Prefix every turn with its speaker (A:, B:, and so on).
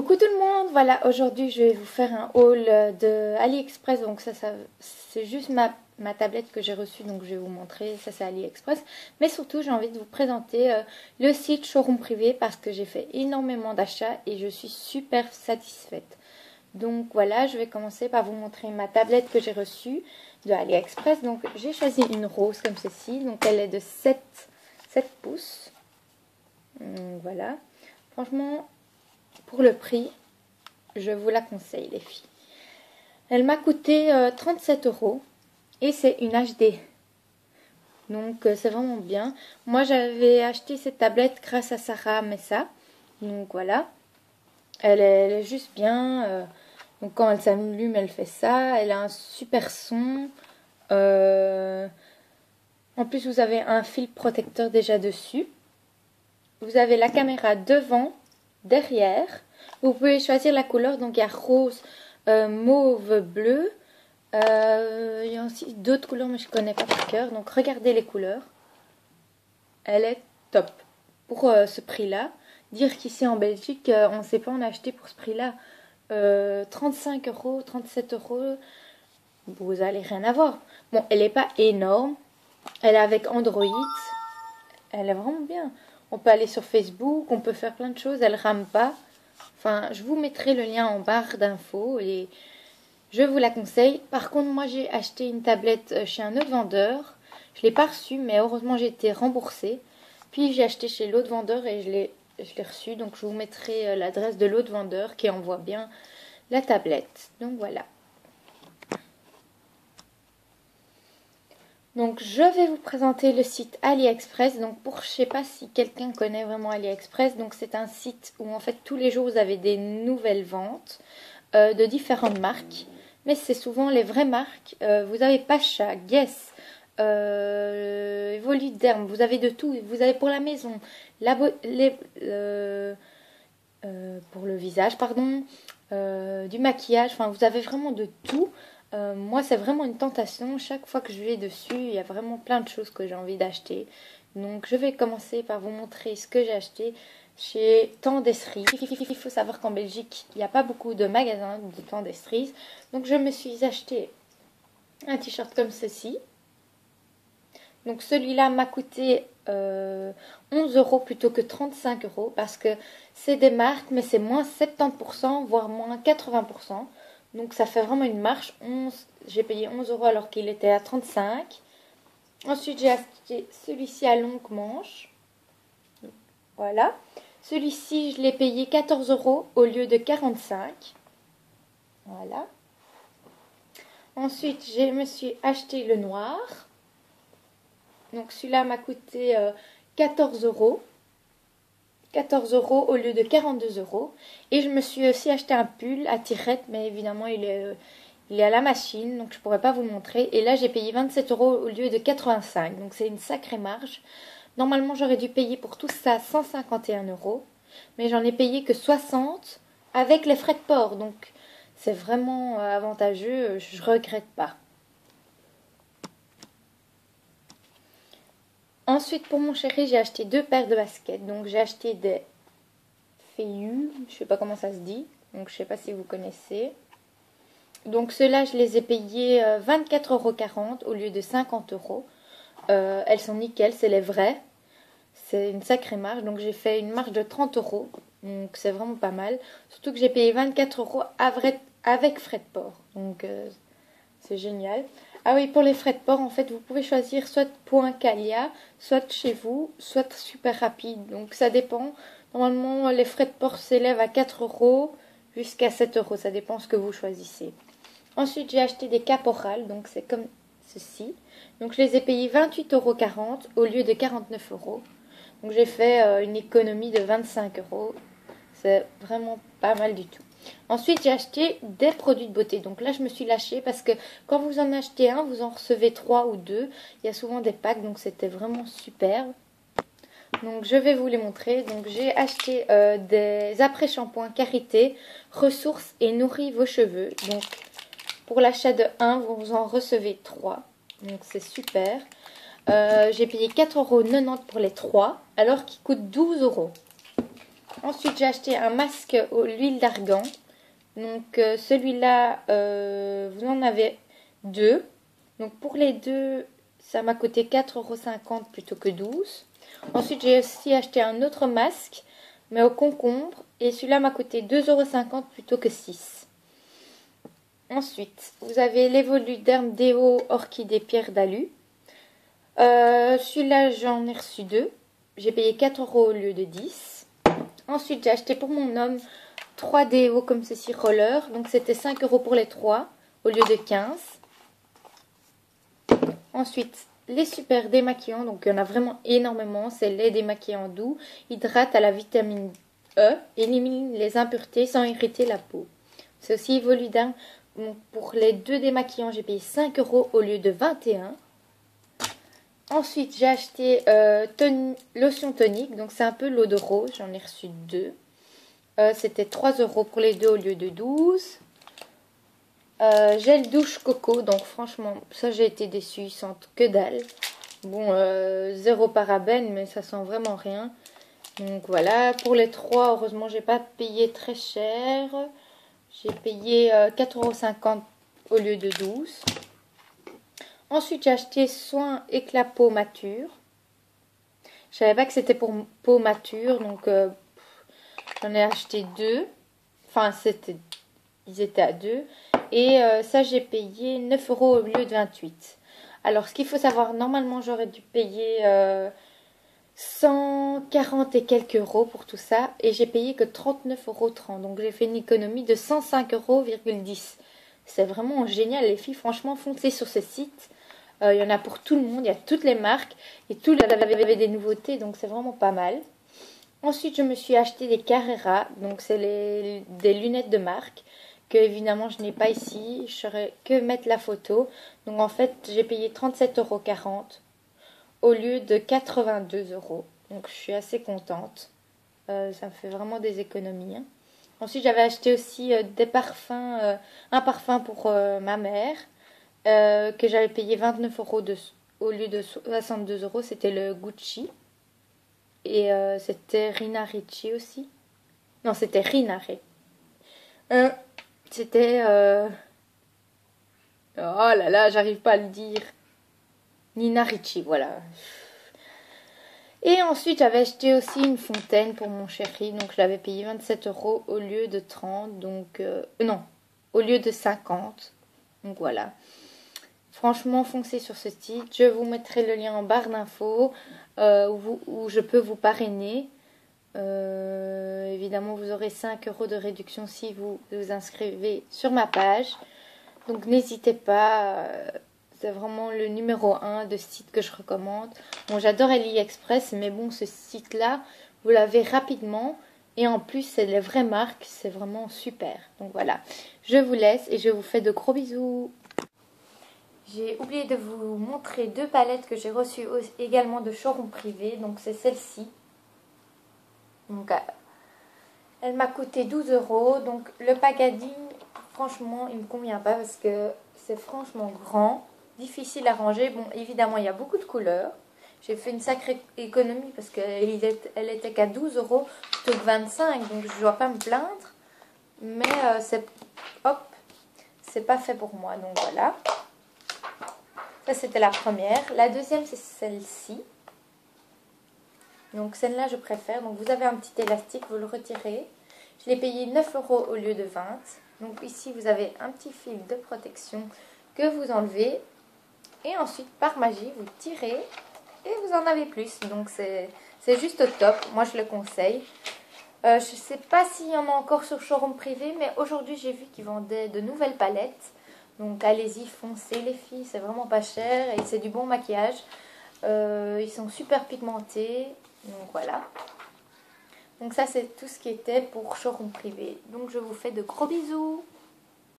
A: Coucou tout le monde, voilà aujourd'hui je vais vous faire un haul de AliExpress, donc ça c'est juste ma tablette que j'ai reçue, donc je vais vous montrer, ça c'est AliExpress, mais surtout j'ai envie de vous présenter le site Showroom Privé parce que j'ai fait énormément d'achats et je suis super satisfaite. Donc voilà, je vais commencer par vous montrer ma tablette que j'ai reçue de AliExpress, donc j'ai choisi une rose comme ceci, donc elle est de 7 pouces, donc, voilà, franchement pour le prix, je vous la conseille les filles. Elle m'a coûté 37 € et c'est une HD. Donc c'est vraiment bien. Moi j'avais acheté cette tablette grâce à Sarah Messa. Donc voilà. Elle est juste bien. Donc quand elle s'allume, elle fait ça. Elle a un super son. En plus vous avez un fil protecteur déjà dessus. Vous avez la caméra devant, derrière. Vous pouvez choisir la couleur, donc il y a rose, mauve, bleu. Il y a aussi d'autres couleurs, mais je ne connais pas par cœur. Donc regardez les couleurs. Elle est top. Pour ce prix-là, dire qu'ici en Belgique, on ne sait pas en acheter pour ce prix-là. 35 €, 37 €, vous n'allez rien avoir. Bon, elle n'est pas énorme. Elle est avec Android. Elle est vraiment bien. On peut aller sur Facebook, on peut faire plein de choses. Elle rame pas. Enfin, je vous mettrai le lien en barre d'infos et je vous la conseille. Par contre, moi, j'ai acheté une tablette chez un autre vendeur. Je ne l'ai pas reçue, mais heureusement, j'ai été remboursée. Puis, j'ai acheté chez l'autre vendeur et je l'ai reçue. Donc, je vous mettrai l'adresse de l'autre vendeur qui envoie bien la tablette. Donc, voilà. Donc, je vais vous présenter le site AliExpress. Donc, je sais pas si quelqu'un connaît vraiment AliExpress. Donc, c'est un site où, en fait, tous les jours, vous avez des nouvelles ventes de différentes marques. Mais c'est souvent les vraies marques. Vous avez Pacha, Guess, Voluderm. Vous avez de tout. Vous avez pour la maison, pour le visage, pardon, du maquillage. Enfin, vous avez vraiment de tout. Moi, c'est vraiment une tentation. Chaque fois que je vais dessus, il y a vraiment plein de choses que j'ai envie d'acheter. Donc, je vais commencer par vous montrer ce que j'ai acheté chez Tendestries. Il faut savoir qu'en Belgique, il n'y a pas beaucoup de magasins de Tendestries. Donc, je me suis acheté un t-shirt comme ceci. Donc, celui-là m'a coûté 11 € plutôt que 35 € parce que c'est des marques, mais c'est moins 70%, voire moins 80%. Donc ça fait vraiment une marche. J'ai payé 11 € alors qu'il était à 35. Ensuite j'ai acheté celui-ci à longue manche. Voilà. Celui-ci je l'ai payé 14 € au lieu de 45. Voilà. Ensuite je me suis acheté le noir. Donc celui-là m'a coûté 14 €. 14 € au lieu de 42 €. Et je me suis aussi acheté un pull à tirette, mais évidemment il est à la machine, donc je ne pourrais pas vous le montrer. Et là j'ai payé 27 € au lieu de 85, donc c'est une sacrée marge. Normalement j'aurais dû payer pour tout ça 151 €, mais j'en ai payé que 60 avec les frais de port, donc c'est vraiment avantageux, je ne regrette pas. Ensuite, pour mon chéri, j'ai acheté 2 paires de baskets. Donc, j'ai acheté des Feiyu, je ne sais pas comment ça se dit. Donc, je ne sais pas si vous connaissez. Donc, ceux-là, je les ai payés 24,40 € au lieu de 50 €. Elles sont nickel, c'est les vraies. C'est une sacrée marge. Donc, j'ai fait une marge de 30 €. Donc, c'est vraiment pas mal. Surtout que j'ai payé 24 € avec frais de port. Donc, c'est génial. Ah oui, pour les frais de port, en fait, vous pouvez choisir soit Point Calia, soit chez vous, soit super rapide. Donc, ça dépend. Normalement, les frais de port s'élèvent à 4 € jusqu'à 7 €. Ça dépend ce que vous choisissez. Ensuite, j'ai acheté des caporales. Donc, c'est comme ceci. Donc, je les ai payés 28,40 € au lieu de 49 €. Donc, j'ai fait une économie de 25 €. C'est vraiment pas mal du tout. Ensuite, j'ai acheté des produits de beauté. Donc là, je me suis lâchée parce que quand vous en achetez un, vous en recevez 3 ou 2. Il y a souvent des packs, donc c'était vraiment super. Donc je vais vous les montrer. Donc j'ai acheté des après-shampoings Karité, ressources et nourrit vos cheveux. Donc pour l'achat de 1, vous en recevez 3. Donc c'est super. J'ai payé 4,90 € pour les 3, alors qu'ils coûtent 12 €. Ensuite, j'ai acheté un masque à l'huile d'argan. Donc, celui-là, vous en avez deux. Donc, pour les deux, ça m'a coûté 4,50 € plutôt que 12. Ensuite, j'ai aussi acheté un autre masque, mais au concombre. Et celui-là m'a coûté 2,50 € plutôt que 6. Ensuite, vous avez l'Evoluderm Déo Orchidée Pierre d'Alu. Celui-là, j'en ai reçu deux. J'ai payé 4 € au lieu de 10. Ensuite, j'ai acheté pour mon homme 3 déos comme ceci roller. Donc, c'était 5 € pour les 3 au lieu de 15. Ensuite, les super démaquillants. Donc, il y en a vraiment énormément. C'est les démaquillants doux. Hydrate à la vitamine E. Élimine les impuretés sans irriter la peau. C'est aussi Evoluderm. Donc, pour les deux démaquillants, j'ai payé 5 € au lieu de 21. Ensuite, j'ai acheté lotion tonique. Donc, c'est un peu l'eau de rose. J'en ai reçu deux. C'était 3 € pour les deux au lieu de 12. Gel douche coco. Donc, franchement, ça, j'ai été déçue. Ils sentent que dalle. Bon, 0 parabène, mais ça sent vraiment rien. Donc, voilà. Pour les 3, heureusement, j'ai pas payé très cher. J'ai payé 4,50 € au lieu de 12. Ensuite, j'ai acheté soin éclat peau mature. Je savais pas que c'était pour peau mature, donc j'en ai acheté deux. Enfin, ils étaient à deux. Et ça, j'ai payé 9 € au lieu de 28. Alors, ce qu'il faut savoir, normalement, j'aurais dû payer 140 et quelques euros pour tout ça. Et j'ai payé que 39,30 €. Donc, j'ai fait une économie de 105,10 €. C'est vraiment génial, les filles. Franchement, foncez sur ce site. Il y en a pour tout le monde, il y a toutes les marques. Et tout le monde avait des nouveautés, donc c'est vraiment pas mal. Ensuite, je me suis acheté des Carrera. Donc, c'est des lunettes de marque. Que évidemment, je n'ai pas ici. Je saurais que mettre la photo. Donc, en fait, j'ai payé 37,40 € au lieu de 82 €. Donc, je suis assez contente. Ça me fait vraiment des économies. Hein. Ensuite, j'avais acheté aussi des parfums. Un parfum pour ma mère. Que j'avais payé 29 € au lieu de 62 €. C'était le Gucci. Et c'était Rina Ricci aussi. Non, c'était Rina Ricci. C'était... Oh là là, j'arrive pas à le dire. Nina Ricci, voilà. Et ensuite, j'avais acheté aussi une fontaine pour mon chéri. Donc, je l'avais payé 27 € au lieu de 30. Donc, non, au lieu de 50. Donc, voilà. Franchement, foncez sur ce site. Je vous mettrai le lien en barre d'infos où je peux vous parrainer. Évidemment, vous aurez 5 € de réduction si vous vous inscrivez sur ma page. Donc, n'hésitez pas. C'est vraiment le numéro 1 de site que je recommande. Bon, j'adore AliExpress, mais bon, ce site-là, vous l'avez rapidement. Et en plus, c'est les vraies marques. C'est vraiment super. Donc, voilà. Je vous laisse et je vous fais de gros bisous. J'ai oublié de vous montrer deux palettes que j'ai reçues également de showroom privé. Donc c'est celle-ci. Donc elle m'a coûté 12 €. Donc le packaging, franchement, il ne me convient pas parce que c'est franchement grand, difficile à ranger. Bon, évidemment, il y a beaucoup de couleurs. J'ai fait une sacrée économie parce qu'elle était qu'à 12 € plutôt que 25. Donc je ne dois pas me plaindre. Mais c'est pas fait pour moi. Donc voilà. Ça, c'était la première. La deuxième, c'est celle-ci. Donc, celle-là, je préfère. Donc, vous avez un petit élastique, vous le retirez. Je l'ai payé 9 € au lieu de 20. Donc, ici, vous avez un petit fil de protection que vous enlevez. Et ensuite, par magie, vous tirez et vous en avez plus. Donc, c'est juste top. Moi, je le conseille. Je ne sais pas s'il y en a encore sur showroom privé, mais aujourd'hui, j'ai vu qu'ils vendaient de nouvelles palettes. Donc allez-y, foncez les filles, c'est vraiment pas cher et c'est du bon maquillage. Ils sont super pigmentés, donc voilà. Donc ça c'est tout ce qui était pour showroom privé. Donc je vous fais de gros bisous.